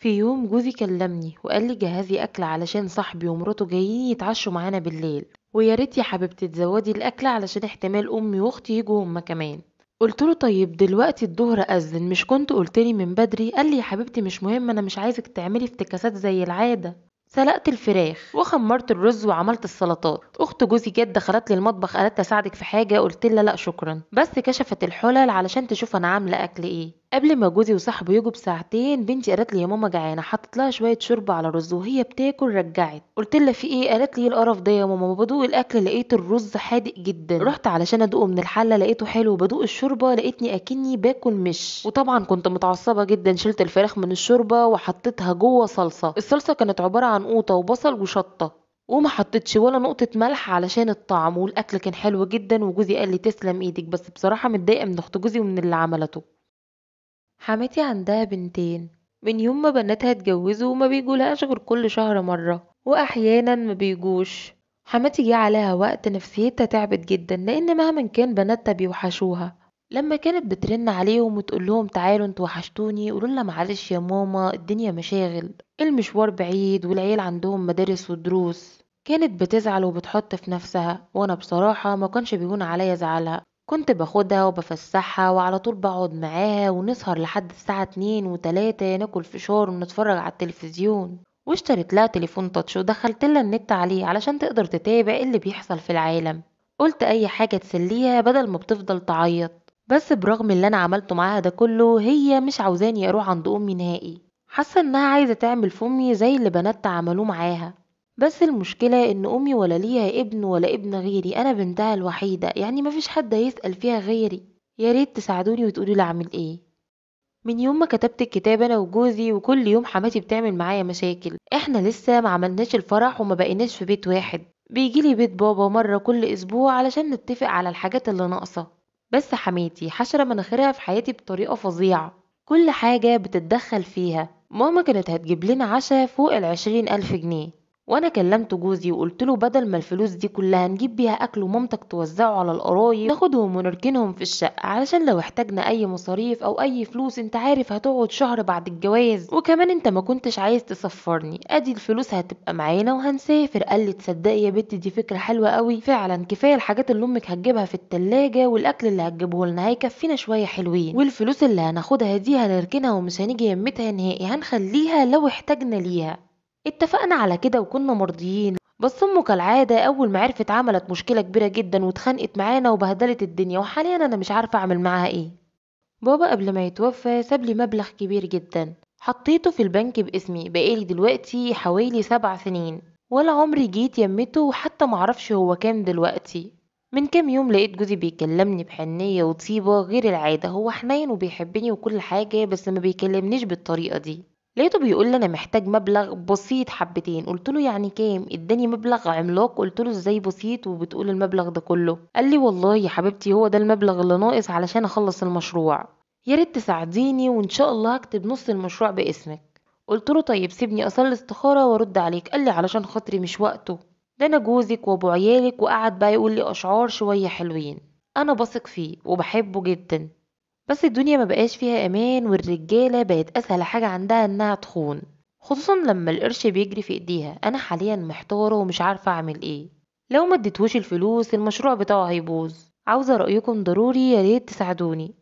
في يوم جوزي كلمني وقال لي جهزي اكل علشان صاحبي ومراته جايين يتعشوا معانا بالليل، ويا ريت يا حبيبتي تزودي الاكل علشان احتمال امي واختي يجوا هما كمان. قلت له طيب دلوقتي الظهر اذن، مش كنت قلتلي من بدري؟ قال لي يا حبيبتي مش مهم، انا مش عايزك تعملي افتكاسات زي العاده. سلقت الفراخ وخمرت الرز وعملت السلطات. اخت جوزي جت دخلت لي المطبخ قالت اساعدك في حاجه، قلت لها لا شكرا، بس كشفت الحلل علشان تشوف انا عامله اكل ايه. قبل ما جوزي وصاحبه يجوا بساعتين بنتي قالت لي يا ماما جعانه، حطيت لها شويه شوربه على رز وهي بتاكل رجعت. قلت لها في ايه؟ قالت لي ايه القرف ده يا ماما، بدوق الاكل لقيت الرز حادق جدا، رحت علشان ادوقه من الحله لقيته حلو، بدوق الشوربه لقيتني اكني باكل مش. وطبعا كنت متعصبه جدا، شلت الفراخ من الشوربه وحطيتها جوه صلصه. الصلصه كانت عباره عن قوطه وبصل وشطه، وما حطيتش ولا نقطة ملح علشان الطعم، والاكل كان حلو جدا. وجوزي قال لي تسلم ايدك، بس بصراحة متضايقة من اخت جوزي ومن اللي عملته. حماتي عندها بنتين، من يوم ما بناتها اتجوزوا وما بيجولهاش غير كل شهر مرة، واحيانا ما بيجوش. حماتي جه عليها وقت نفسيتها تعبت جدا، لان مهما كان بناتها بيوحشوها. لما كانت بترن عليهم وتقول لهم تعالوا انتوا وحشتوني، يقولوا لها معلش يا ماما الدنيا مشاغل، المشوار بعيد والعيال عندهم مدارس ودروس. كانت بتزعل وبتحط في نفسها، وانا بصراحة ما كانش بيهون عليا زعلها. كنت باخدها وبفسحها وعلى طول بقعد معاها ونسهر لحد الساعة 2 و3 ناكل فشار ونتفرج على التلفزيون. واشتريت لها تليفون تاتش ودخلت لها النت عليه علشان تقدر تتابع إيه اللي بيحصل في العالم. قلت اي حاجة تسليها بدل ما بتفضل تعيط. بس برغم اللي انا عملته معاها ده كله، هي مش عاوزاني اروح عند امي نهائي، حاسة انها عايزة تعمل في امي زي اللي بناتها عملوه معاها. بس المشكلة ان امي ولا ليها ابن ولا ابن غيري، انا بنتها الوحيدة، يعني مفيش حد هيسأل فيها غيري. يا ريت تساعدوني وتقولي لي اعمل ايه. من يوم ما كتبت الكتاب انا وجوزي، وكل يوم حماتي بتعمل معايا مشاكل. احنا لسه ما عملناش الفرح وما بقيناش في بيت واحد، بيجيلي بيت بابا مرة كل اسبوع علشان نتفق على الحاجات اللي ناقصة. بس حماتي حشرة مناخيرها في حياتي بطريقة فظيعة، كل حاجة بتتدخل فيها. ماما كانت هتجيب لنا عشاء فوق ال20,000 جنيه، وانا كلمت جوزي وقلت له بدل ما الفلوس دي كلها نجيب بيها اكل ومامتك توزعه على القرايب، ناخدهم ونركنهم في الشقة علشان لو احتاجنا اي مصاريف او اي فلوس، انت عارف هتقعد شهر بعد الجواز، وكمان انت ما كنتش عايز تسفرني، ادي الفلوس هتبقى معانا وهنسافر. قال لي تصدقي يا بنتي دي فكرة حلوة قوي فعلا، كفاية الحاجات اللي امك هتجيبها في التلاجة والاكل اللي هتجيبه لنا هيكفينا شوية حلوين، والفلوس اللي هناخدها دي هنركنها ومش هنيجي يمتها نهائي، هنخليها لو احتاجنا ليها. اتفقنا على كده وكنا مرضيين. بس امه كالعادة اول ما عرفت عملت مشكلة كبيرة جدا واتخانقت معانا وبهدلت الدنيا، وحاليا انا مش عارفة اعمل معاها ايه. بابا قبل ما يتوفى ساب لي مبلغ كبير جدا، حطيته في البنك باسمي، بقالي دلوقتي حوالي 7 سنين، ولا عمري جيت يمته وحتى معرفش هو كام دلوقتي. من كام يوم لقيت جوزي بيكلمني بحنية وطيبة غير العادة، هو حنين وبيحبني وكل حاجة بس ما بيكلمنيش بالطريقة دي. لقيته بيقول لي انا محتاج مبلغ بسيط حبتين، قلت له يعني كام؟ اداني مبلغ عملاق. قلت له ازاي بسيط وبتقول المبلغ ده كله؟ قال لي والله يا حبيبتي هو ده المبلغ اللي ناقص علشان اخلص المشروع، يا ريت تساعديني وان شاء الله هكتب نص المشروع باسمك. قلت له طيب سيبني اصلي استخارة وارد عليك. قال لي علشان خاطري مش وقته، ده انا جوزك وابو عيالك، وقعد بقى يقول لي اشعار شوية حلوين. انا بثق فيه وبحبه جدا، بس الدنيا ما بقاش فيها امان، والرجالة بقت اسهل حاجة عندها انها تخون، خصوصا لما القرش بيجري في ايديها. انا حاليا محتارة ومش عارفة اعمل ايه، لو ما اديتهوش الفلوس المشروع بتاعه هيبوظ. عاوزة رأيكم ضروري، يا ريت تساعدوني.